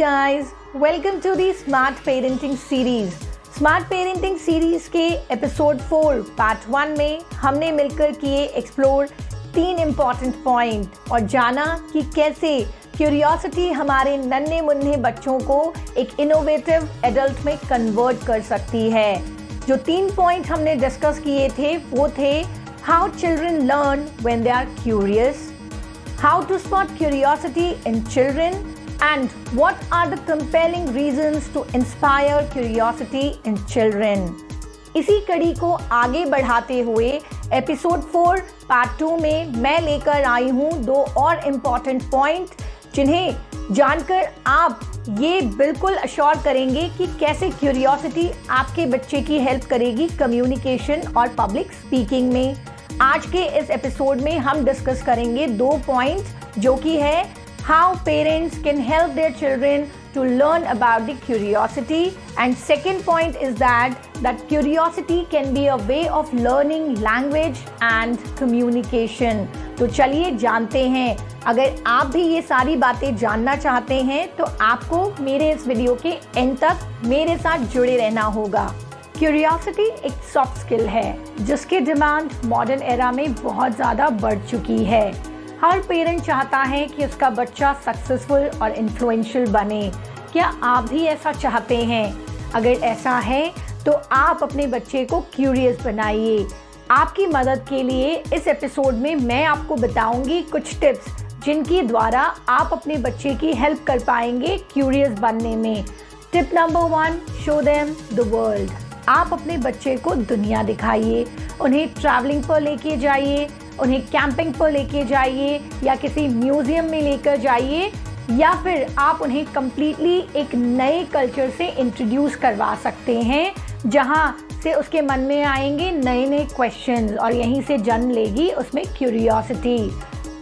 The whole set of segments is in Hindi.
guys, welcome to the Smart Parenting Series. Smart Parenting Series के एपिसोड 4 पार्ट 1 में हमने मिलकर किए एक्सप्लोर 3 इम्पॉर्टेंट पॉइंट और जाना कि कैसे क्यूरियोसिटी हमारे नन्हे मुन्ने बच्चों को एक इनोवेटिव एडल्ट में कन्वर्ट कर सकती है। जो 3 पॉइंट हमने डिस्कस किए थे वो थे how children learn when they are curious, how to spot curiosity in children, and what are the compelling reasons to inspire curiosity in children. इसी कड़ी को आगे बढ़ाते हुए एपिसोड 4 पार्ट 2 में मैं लेकर आई हूँ 2 और इम्पॉर्टेंट पॉइंट जिन्हें जानकर आप ये बिल्कुल अश्योर करेंगे कि कैसे क्यूरियोसिटी आपके बच्चे की हेल्प करेगी कम्युनिकेशन और पब्लिक स्पीकिंग में। आज के इस एपिसोड में हम डिस्कस करेंगे 2 पॉइंट्स जो कि है how parents can help their children to learn about the curiosity and second point is that curiosity can be a way of learning language and communication. तो चलिए जानते हैं। अगर आप भी ये सारी बातें जानना चाहते हैं तो आपको मेरे इस वीडियो के एंड तक मेरे साथ जुड़े रहना होगा। क्यूरियोसिटी एक सॉफ्ट स्किल है जिसकी डिमांड मॉडर्न एरा में बहुत ज़्यादा बढ़ चुकी है। हर पेरेंट चाहता है कि उसका बच्चा सक्सेसफुल और इन्फ्लुएंशियल बने। क्या आप भी ऐसा चाहते हैं? अगर ऐसा है तो आप अपने बच्चे को क्यूरियस बनाइए। आपकी मदद के लिए इस एपिसोड में मैं आपको बताऊंगी कुछ टिप्स जिनके द्वारा आप अपने बच्चे की हेल्प कर पाएंगे क्यूरियस बनने में। Tip number 1, show them the world. आप अपने बच्चे को दुनिया दिखाइए, उन्हें ट्रैवलिंग पर लेके जाइए, उन्हें कैंपिंग पर लेके जाइए या किसी म्यूजियम में लेकर जाइए या फिर आप उन्हें कम्प्लीटली एक नए कल्चर से इंट्रोड्यूस करवा सकते हैं जहां से उसके मन में आएंगे नए नए क्वेश्चंस और यहीं से जन्म लेगी उसमें curiosity.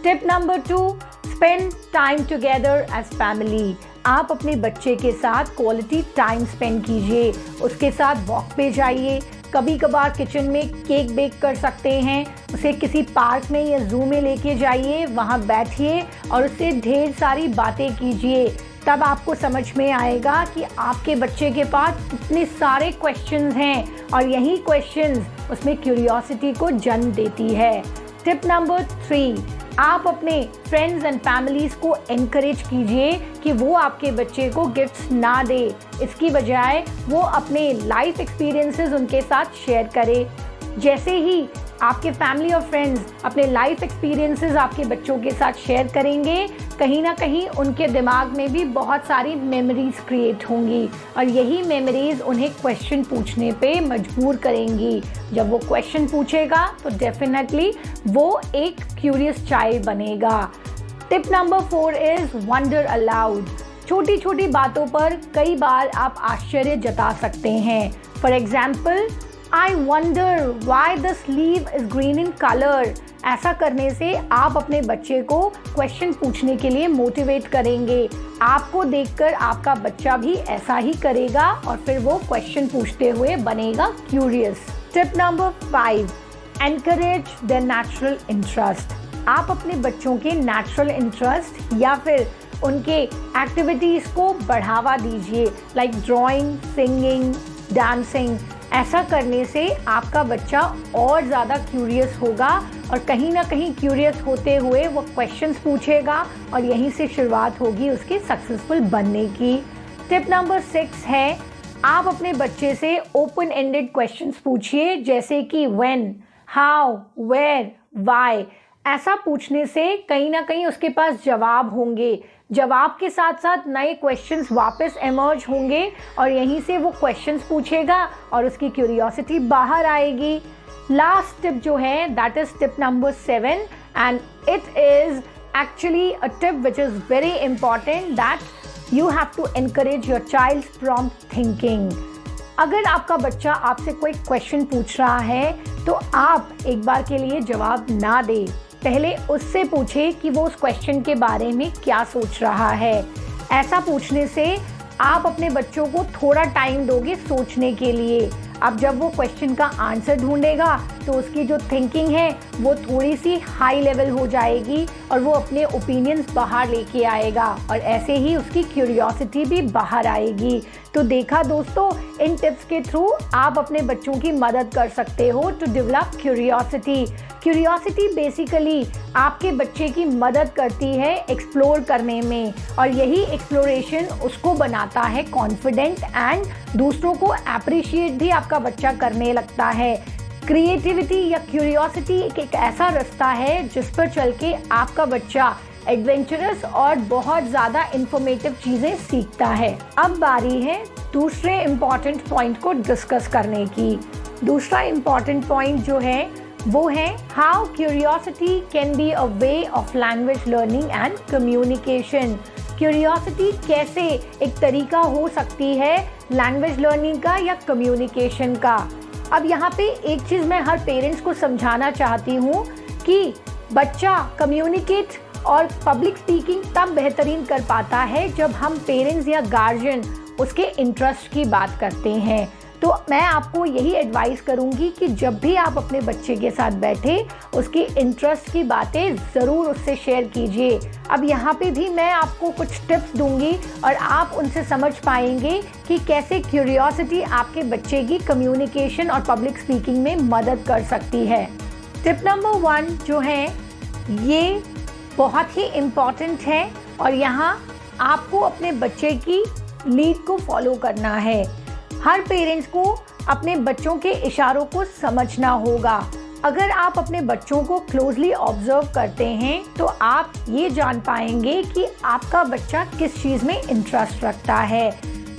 Tip number 2, spend time together as family. आप अपने बच्चे के साथ क्वालिटी टाइम स्पेंड कीजिए, उसके साथ वॉक पे जाइए, कभी कभार किचन में केक बेक कर सकते हैं, उसे किसी पार्क में या जू में लेके जाइए, वहाँ बैठिए और उससे ढेर सारी बातें कीजिए। तब आपको समझ में आएगा कि आपके बच्चे के पास इतने सारे क्वेश्चंस हैं और यही क्वेश्चंस उसमें क्यूरियोसिटी को जन्म देती है। टिप नंबर 3, आप अपने फ्रेंड्स एंड फैमिलीज को एनकरेज कीजिए कि वो आपके बच्चे को गिफ्ट्स ना दे, इसकी बजाय वो अपने लाइफ एक्सपीरियंसेस उनके साथ शेयर करे। जैसे ही आपके फैमिली और फ्रेंड्स अपने लाइफ एक्सपीरियंसेस आपके बच्चों के साथ शेयर करेंगे, कहीं ना कहीं उनके दिमाग में भी बहुत सारी मेमोरीज क्रिएट होंगी और यही मेमोरीज उन्हें क्वेश्चन पूछने पे मजबूर करेंगी। जब वो क्वेश्चन पूछेगा तो डेफिनेटली वो एक क्यूरियस चाइल्ड बनेगा। Tip number 4 is wonder allowed. छोटी छोटी बातों पर कई बार आप आश्चर्य जता सकते हैं। For example, I wonder why this leaf is green in color। ऐसा करने से आप अपने बच्चे को क्वेश्चन पूछने के लिए मोटिवेट करेंगे। आपको देखकर आपका बच्चा भी ऐसा ही करेगा और फिर वो क्वेश्चन पूछते हुए बनेगा curious. Tip number 5, encourage the natural interest. आप अपने बच्चों के नेचुरल इंटरेस्ट या फिर उनके एक्टिविटीज़ को बढ़ावा दीजिए, लाइक ड्राइंग, सिंगिंग, डांसिंग। ऐसा करने से आपका बच्चा और ज़्यादा क्यूरियस होगा और कहीं ना कहीं क्यूरियस होते हुए वो क्वेश्चंस पूछेगा और यहीं से शुरुआत होगी उसके सक्सेसफुल बनने की। टिप नंबर 6 है, आप अपने बच्चे से ओपन एंडेड क्वेश्चंस पूछिए जैसे कि व्हेन, हाउ, वेयर, व्हाई। ऐसा पूछने से कहीं ना कहीं उसके पास जवाब होंगे, जवाब के साथ साथ नए क्वेश्चंस वापस इमर्ज होंगे और यहीं से वो क्वेश्चंस पूछेगा और उसकी क्यूरियोसिटी बाहर आएगी। लास्ट टिप जो है that is tip number 7 and it is actually a tip which is very important that you have to encourage your child prompt thinking. अगर आपका बच्चा आपसे कोई क्वेश्चन पूछ रहा है तो आप एक बार के लिए जवाब ना दें, पहले उससे पूछे कि वो उस क्वेश्चन के बारे में क्या सोच रहा है। ऐसा पूछने से आप अपने बच्चों को थोड़ा टाइम दोगे सोचने के लिए। अब जब वो क्वेश्चन का आंसर ढूंढेगा तो उसकी जो थिंकिंग है वो थोड़ी सी हाई लेवल हो जाएगी और वो अपने ओपिनियंस बाहर लेके आएगा और ऐसे ही उसकी क्यूरियोसिटी भी बाहर आएगी। तो देखा दोस्तों, इन टिप्स के थ्रू आप अपने बच्चों की मदद कर सकते हो to develop curiosity. Curiosity basically आपके बच्चे की मदद करती है एक्सप्लोर करने में और यही एक्सप्लोरेशन उसको बनाता है कॉन्फिडेंट एंड दूसरों को अप्रिशिएट भी आपका बच्चा करने लगता है। क्रिएटिविटी या क्यूरियोसिटी एक ऐसा रास्ता है जिस पर चल के आपका बच्चा एडवेंचरस और बहुत ज़्यादा इंफॉर्मेटिव चीज़ें सीखता है। अब बारी है दूसरे इम्पॉर्टेंट पॉइंट को डिस्कस करने की। दूसरा इम्पॉर्टेंट पॉइंट जो है वो है how curiosity can be a way of language learning and communication. Curiosity कैसे एक तरीका हो सकती है लैंग्वेज लर्निंग का या कम्युनिकेशन का। अब यहाँ पे एक चीज़ मैं हर पेरेंट्स को समझाना चाहती हूँ कि बच्चा कम्युनिकेट और पब्लिक स्पीकिंग तब बेहतरीन कर पाता है जब हम पेरेंट्स या गार्जियन उसके इंटरेस्ट की बात करते हैं। तो मैं आपको यही एडवाइस करूंगी कि जब भी आप अपने बच्चे के साथ बैठे उसकी इंटरेस्ट की बातें ज़रूर उससे शेयर कीजिए। अब यहाँ पे भी मैं आपको कुछ टिप्स दूंगी और आप उनसे समझ पाएंगे कि कैसे क्यूरियोसिटी आपके बच्चे की कम्युनिकेशन और पब्लिक स्पीकिंग में मदद कर सकती है। टिप नंबर 1 जो है ये बहुत ही इम्पॉर्टेंट है और यहाँ आपको अपने बच्चे की लीड को फॉलो करना है। हर पेरेंट्स को अपने बच्चों के इशारों को समझना होगा। अगर आप अपने बच्चों को क्लोजली ऑब्जर्व करते हैं तो आप ये जान पाएंगे कि आपका बच्चा किस चीज़ में इंटरेस्ट रखता है।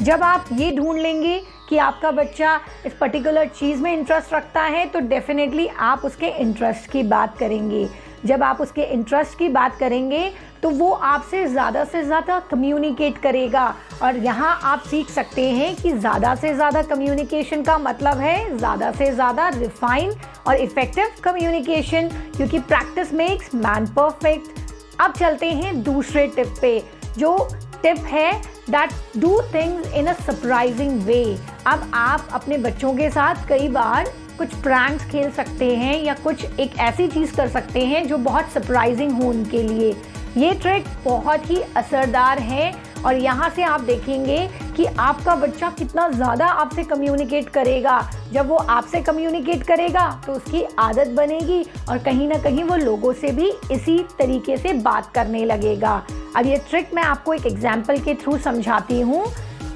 जब आप ये ढूंढ लेंगे कि आपका बच्चा इस पर्टिकुलर चीज़ में इंटरेस्ट रखता है तो डेफिनेटली आप उसके इंटरेस्ट की बात करेंगे। जब आप उसके इंटरेस्ट की बात करेंगे तो वो आपसे ज़्यादा से ज़्यादा कम्युनिकेट करेगा और यहाँ आप सीख सकते हैं कि ज़्यादा से ज़्यादा कम्युनिकेशन का मतलब है ज़्यादा से ज़्यादा रिफाइन और इफ़ेक्टिव कम्युनिकेशन, क्योंकि प्रैक्टिस मेक्स मैन परफेक्ट। अब चलते हैं दूसरे टिप पे, जो टिप है that do things in a surprising way. अब आप अपने बच्चों के साथ कई बार कुछ प्रैंक्स खेल सकते हैं या कुछ एक ऐसी चीज़ कर सकते हैं जो बहुत सरप्राइजिंग हो उनके लिए। ये ट्रिक बहुत ही असरदार है और यहाँ से आप देखेंगे कि आपका बच्चा कितना ज़्यादा आपसे कम्युनिकेट करेगा। जब वो आपसे कम्युनिकेट करेगा तो उसकी आदत बनेगी और कहीं ना कहीं वो लोगों से भी इसी तरीके से बात करने लगेगा। अब ये ट्रिक मैं आपको एक एग्जाम्पल के थ्रू समझाती हूँ।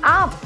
आप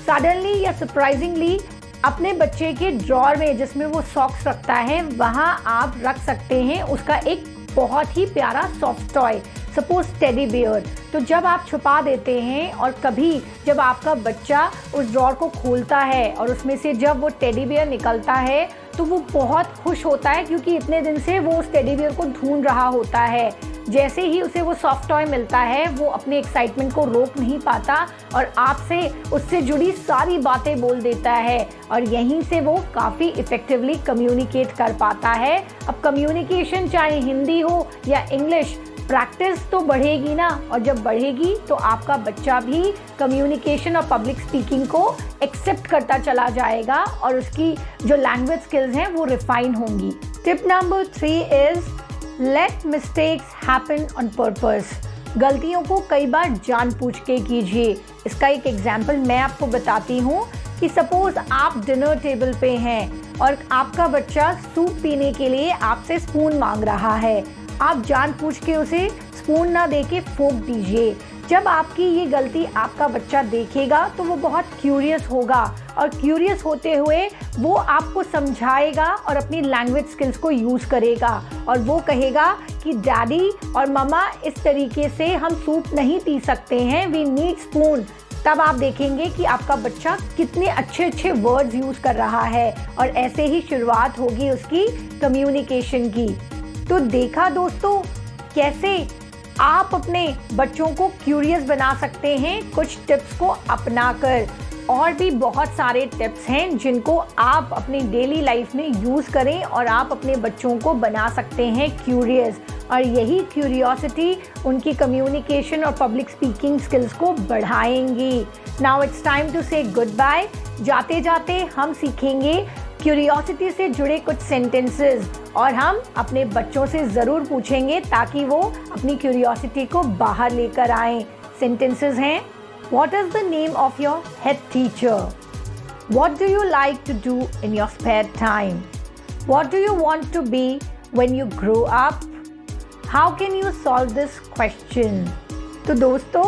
सडनली या सरप्राइजिंगली अपने बच्चे के ड्रॉर में जिसमें वो सॉक्स रखता है वहाँ आप रख सकते हैं उसका एक बहुत ही प्यारा soft toy, suppose teddy bear. तो जब आप छुपा देते हैं और कभी जब आपका बच्चा उस ड्रॉर को खोलता है और उसमें से जब वो टेडी बियर निकलता है तो वो बहुत खुश होता है, क्योंकि इतने दिन से वो उस टेडी बियर को ढूंढ रहा होता है। जैसे ही उसे वो सॉफ्ट टॉय मिलता है वो अपने एक्साइटमेंट को रोक नहीं पाता और आपसे उससे जुड़ी सारी बातें बोल देता है और यहीं से वो काफ़ी इफ़ेक्टिवली कम्युनिकेट कर पाता है। अब कम्युनिकेशन चाहे हिंदी हो या इंग्लिश, प्रैक्टिस तो बढ़ेगी ना, और जब बढ़ेगी तो आपका बच्चा भी कम्युनिकेशन और पब्लिक स्पीकिंग को एक्सेप्ट करता चला जाएगा और उसकी जो लैंग्वेज स्किल्स हैं वो रिफाइन होंगी। Tip number 3 is let mistakes happen on purpose. गलतियों को कई बार जानबूझ के कीजिए। इसका एक एग्जाम्पल मैं आपको बताती हूँ कि सपोज आप डिनर टेबल पे हैं और आपका बच्चा सूप पीने के लिए आपसे स्पून मांग रहा है। आप जानबूझ के उसे स्पून ना देके फोक दीजिए। जब आपकी ये गलती आपका बच्चा देखेगा तो वो बहुत क्यूरियस होगा और क्यूरियस होते हुए वो आपको समझाएगा और अपनी लैंग्वेज स्किल्स को यूज़ करेगा और वो कहेगा कि डैडी और मम्मा इस तरीके से हम सूप नहीं पी सकते हैं, वी नीड स्पून। तब आप देखेंगे कि आपका बच्चा कितने अच्छे अच्छे वर्ड्स यूज़ कर रहा है और ऐसे ही शुरुआत होगी उसकी कम्युनिकेशन की। तो देखा दोस्तों कैसे आप अपने बच्चों को क्यूरियस बना सकते हैं कुछ टिप्स को अपनाकर। और भी बहुत सारे टिप्स हैं जिनको आप अपनी डेली लाइफ में यूज़ करें और आप अपने बच्चों को बना सकते हैं क्यूरियस, और यही क्यूरियोसिटी उनकी कम्युनिकेशन और पब्लिक स्पीकिंग स्किल्स को बढ़ाएंगी। नाउ इट्स टाइम टू से गुड बाय। जाते जाते हम सीखेंगे क्यूरियोसिटी से जुड़े कुछ सेंटेंसेस और हम अपने बच्चों से ज़रूर पूछेंगे ताकि वो अपनी क्यूरियोसिटी को बाहर लेकर आएं। सेंटेंसेस हैं, What is the name of your head teacher? What do you like to do in your spare time? What do you want to be when you grow up? How can you solve this question? तो दोस्तों,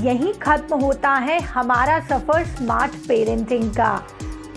यही खत्म होता है हमारा सफ़र स्मार्ट पेरेंटिंग का।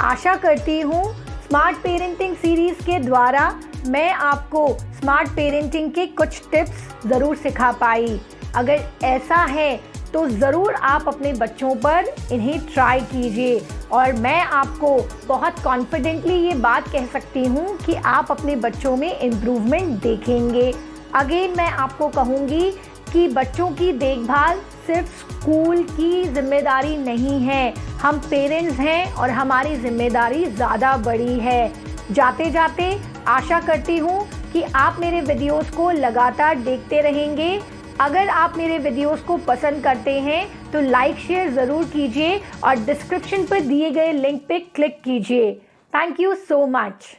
आशा करती हूँ स्मार्ट पेरेंटिंग सीरीज़ के द्वारा मैं आपको स्मार्ट पेरेंटिंग के कुछ टिप्स ज़रूर सिखा पाई। अगर ऐसा है तो ज़रूर आप अपने बच्चों पर इन्हें ट्राई कीजिए और मैं आपको बहुत कॉन्फिडेंटली ये बात कह सकती हूँ कि आप अपने बच्चों में इम्प्रूवमेंट देखेंगे। अगेन मैं आपको कहूँगी कि बच्चों की देखभाल सिर्फ स्कूल की जिम्मेदारी नहीं है, हम पेरेंट्स हैं और हमारी जिम्मेदारी ज़्यादा बड़ी है। जाते जाते आशा करती हूँ कि आप मेरे वीडियोस को लगातार देखते रहेंगे। अगर आप मेरे वीडियोस को पसंद करते हैं तो लाइक शेयर ज़रूर कीजिए और डिस्क्रिप्शन पर दिए गए लिंक पे क्लिक कीजिए। Thank you so much.